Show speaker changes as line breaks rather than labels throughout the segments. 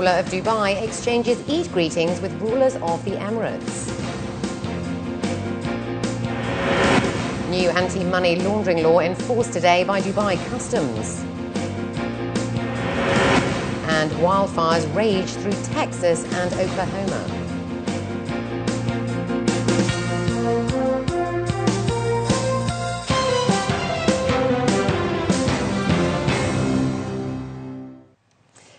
ruler of Dubai exchanges Eid greetings with rulers of the Emirates. New anti-money laundering law enforced today by Dubai Customs. And wildfires rage through Texas and Oklahoma.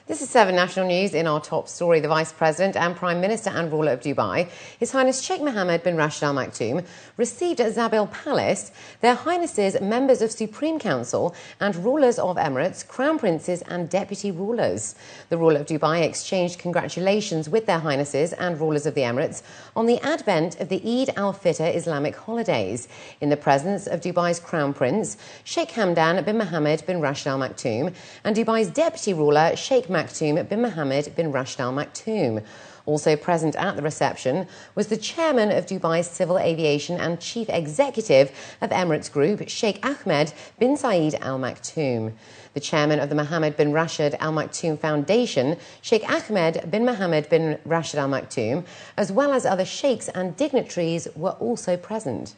This is 7 National News. In our top story, the Vice President and Prime Minister and ruler of Dubai, His Highness Sheikh Mohammed bin Rashid Al Maktoum, received at Zabil Palace their Highnesses, members of Supreme Council and rulers of Emirates, Crown Princes and deputy rulers. The ruler of Dubai exchanged congratulations with their Highnesses and rulers of the Emirates on the advent of the Eid al-Fitr Islamic holidays, in the presence of Dubai's Crown Prince, Sheikh Hamdan bin Mohammed bin Rashid Al Maktoum, and Dubai's deputy ruler, Sheikh Maktoum bin Mohammed bin Rashid Al Maktoum. Also present at the reception was the chairman of Dubai's Civil Aviation and chief executive of Emirates Group, Sheikh Ahmed bin Saeed Al Maktoum. The chairman of the Mohammed bin Rashid Al Maktoum Foundation, Sheikh Ahmed bin Mohammed bin Rashid Al Maktoum, as well as other sheikhs and dignitaries, were also present.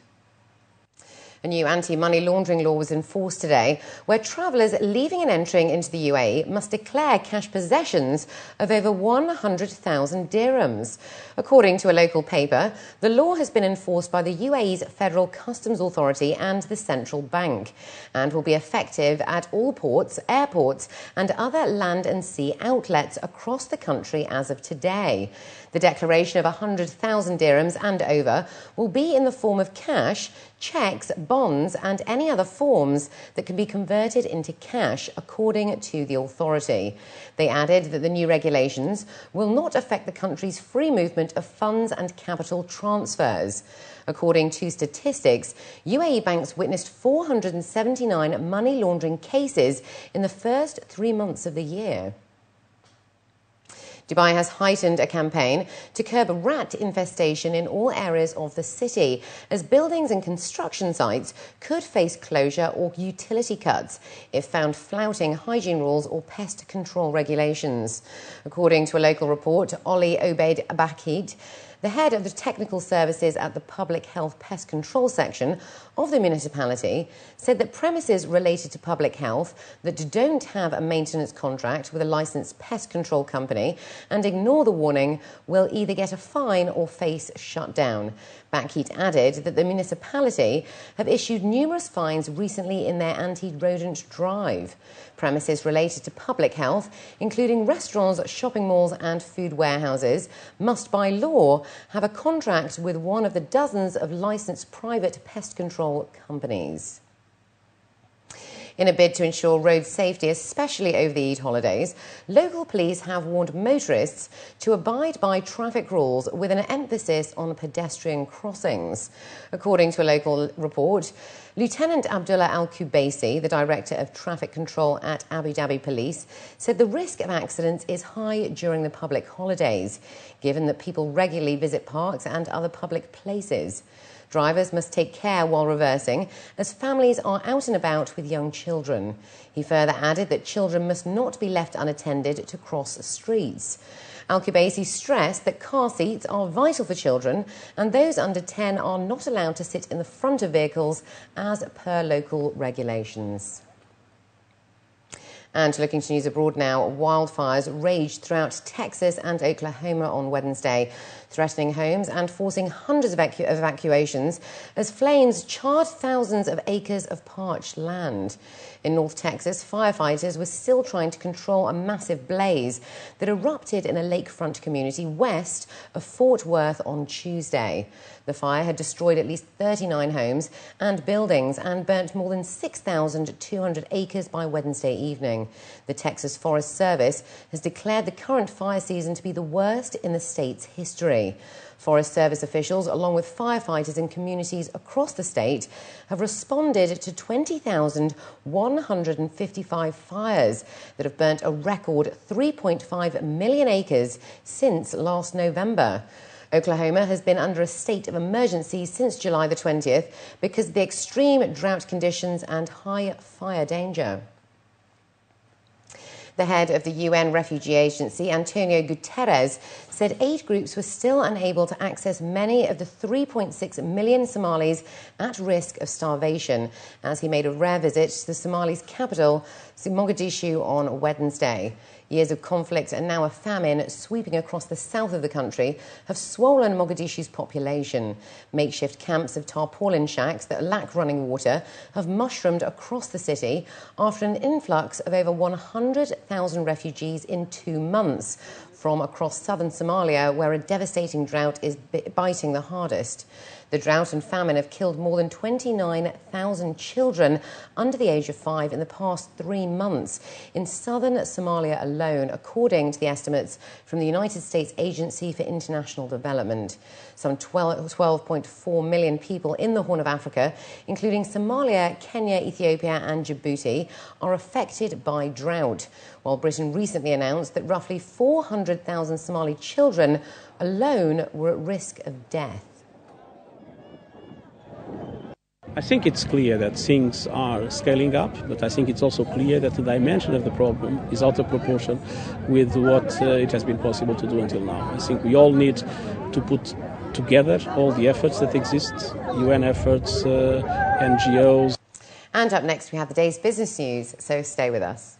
A new anti-money laundering law was enforced today, where travellers leaving and entering into the UAE must declare cash possessions of over 100,000 dirhams. According to a local paper, the law has been enforced by the UAE's Federal Customs Authority and the Central Bank, and will be effective at all ports, airports and other land and sea outlets across the country as of today. The declaration of 100,000 dirhams and over will be in the form of cash, cheques, bonds and any other forms that can be converted into cash, according to the authority. They added that the new regulations will not affect the country's free movement of funds and capital transfers. According to statistics, UAE banks witnessed 479 money laundering cases in the first 3 months of the year. Dubai has heightened a campaign to curb rat infestation in all areas of the city, as buildings and construction sites could face closure or utility cuts if found flouting hygiene rules or pest control regulations. According to a local report, Oli Obeid Abakid, the head of the technical services at the Public Health Pest Control section of the municipality, said that premises related to public health that don't have a maintenance contract with a licensed pest control company and ignore the warning will either get a fine or face shutdown. Bakit added that the municipality have issued numerous fines recently in their anti-rodent drive. Premises related to public health, including restaurants, shopping malls and food warehouses, must by law have a contract with one of the dozens of licensed private pest control companies. In a bid to ensure road safety, especially over the Eid holidays, local police have warned motorists to abide by traffic rules with an emphasis on pedestrian crossings. According to a local report, Lieutenant Abdullah Al-Kubaisi, the Director of Traffic Control at Abu Dhabi Police, said the risk of accidents is high during the public holidays, given that people regularly visit parks and other public places. Drivers must take care while reversing, as families are out and about with young children. He further added that children must not be left unattended to cross streets. Al-Kubaisi stressed that car seats are vital for children, and those under 10 are not allowed to sit in the front of vehicles as per local regulations. And looking to news abroad now, wildfires raged throughout Texas and Oklahoma on Wednesday, threatening homes and forcing hundreds of evacuations as flames charred thousands of acres of parched land. In North Texas, firefighters were still trying to control a massive blaze that erupted in a lakefront community west of Fort Worth on Tuesday. The fire had destroyed at least 39 homes and buildings and burnt more than 6,200 acres by Wednesday evening. The Texas Forest Service has declared the current fire season to be the worst in the state's history. Forest Service officials, along with firefighters in communities across the state, have responded to 20,155 fires that have burnt a record 3.5 million acres since last November. Oklahoma has been under a state of emergency since July the 20th because of the extreme drought conditions and high fire danger. The head of the UN Refugee Agency, Antonio Guterres, said aid groups were still unable to access many of the 3.6 million Somalis at risk of starvation as he made a rare visit to the Somali's capital, Mogadishu, on Wednesday. Years of conflict and now a famine sweeping across the south of the country have swollen Mogadishu's population. Makeshift camps of tarpaulin shacks that lack running water have mushroomed across the city after an influx of over 100,000 refugees in 2 months from across southern Somalia, where a devastating drought is biting the hardest. The drought and famine have killed more than 29,000 children under the age of 5 in the past 3 months in southern Somalia alone, according to the estimates from the United States Agency for International Development. Some 12.4 million people in the Horn of Africa, including Somalia, Kenya, Ethiopia and Djibouti, are affected by drought, while Britain recently announced that roughly 400,000 Somali children alone were at risk of death.
I think it's clear that things are scaling up, but I think it's also clear that the dimension of the problem is out of proportion with what it has been possible to do until now. I think we all need to put together all the efforts that exist, UN efforts, NGOs.
And up next we have the day's business news, so stay with us.